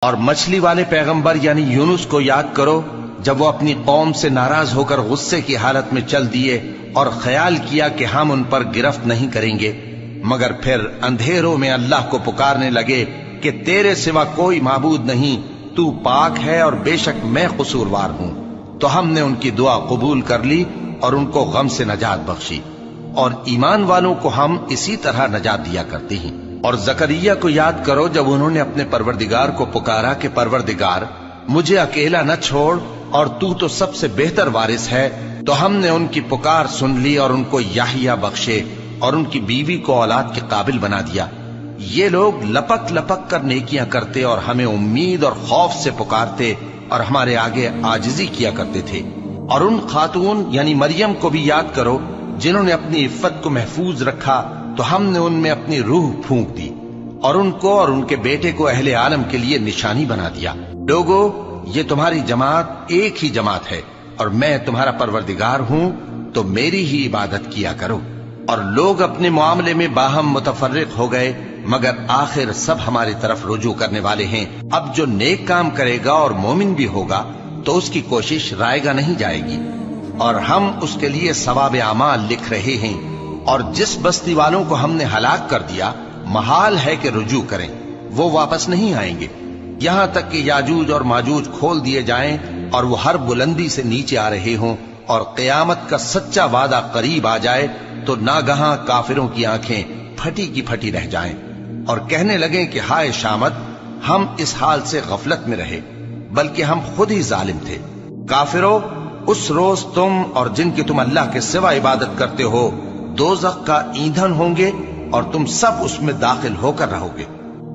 اور مچھلی والے پیغمبر یعنی یونس کو یاد کرو جب وہ اپنی قوم سے ناراض ہو کر غصے کی حالت میں چل دیے اور خیال کیا کہ ہم ان پر گرفت نہیں کریں گے، مگر پھر اندھیروں میں اللہ کو پکارنے لگے کہ تیرے سوا کوئی معبود نہیں، تو پاک ہے اور بے شک میں قصوروار ہوں۔ تو ہم نے ان کی دعا قبول کر لی اور ان کو غم سے نجات بخشی، اور ایمان والوں کو ہم اسی طرح نجات دیا کرتے ہیں۔ اور زکریا کو یاد کرو جب انہوں نے اپنے پروردگار کو پکارا کہ پروردگار مجھے اکیلا نہ چھوڑ اور تو سب سے بہتر وارث ہے، تو ہم نے ان کی پکار سن لی اور ان کو یحییٰ بخشے اور ان کی بیوی کو اولاد کے قابل بنا دیا۔ یہ لوگ لپک لپک کر نیکیاں کرتے اور ہمیں امید اور خوف سے پکارتے اور ہمارے آگے عاجزی کیا کرتے تھے۔ اور ان خاتون یعنی مریم کو بھی یاد کرو جنہوں نے اپنی عفت کو محفوظ رکھا، تو ہم نے ان میں اپنی روح پھونک دی اور ان کو اور ان کے بیٹے کو اہل عالم کے لیے نشانی بنا دیا۔ لوگو، یہ تمہاری جماعت ایک ہی جماعت ہے اور میں تمہارا پروردگار ہوں، تو میری ہی عبادت کیا کرو۔ اور لوگ اپنے معاملے میں باہم متفرق ہو گئے، مگر آخر سب ہماری طرف رجوع کرنے والے ہیں۔ اب جو نیک کام کرے گا اور مومن بھی ہوگا تو اس کی کوشش رائے گا نہیں جائے گی، اور ہم اس کے لیے ثواب اعمال لکھ رہے ہیں۔ اور جس بستی والوں کو ہم نے ہلاک کر دیا، محال ہے کہ رجوع کریں، وہ واپس نہیں آئیں گے، یہاں تک کہ یاجوج اور ماجوج کھول دیے جائیں اور وہ ہر بلندی سے نیچے آ رہے ہوں، اور قیامت کا سچا وعدہ قریب آ جائے تو ناگہاں کافروں کی آنکھیں پھٹی کی پھٹی رہ جائیں اور کہنے لگیں کہ ہائے شامت، ہم اس حال سے غفلت میں رہے، بلکہ ہم خود ہی ظالم تھے۔ کافرو، اس روز تم اور جن کی تم اللہ کے سوا عبادت کرتے ہو دوزخ کا ایندھن ہوں گے اور تم سب اس میں داخل ہو کر رہو گے۔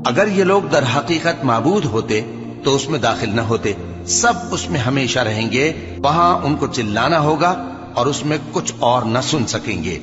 اگر یہ لوگ در حقیقت معبود ہوتے تو اس میں داخل نہ ہوتے، سب اس میں ہمیشہ رہیں گے، وہاں ان کو چلانا ہوگا اور اس میں کچھ اور نہ سن سکیں گے۔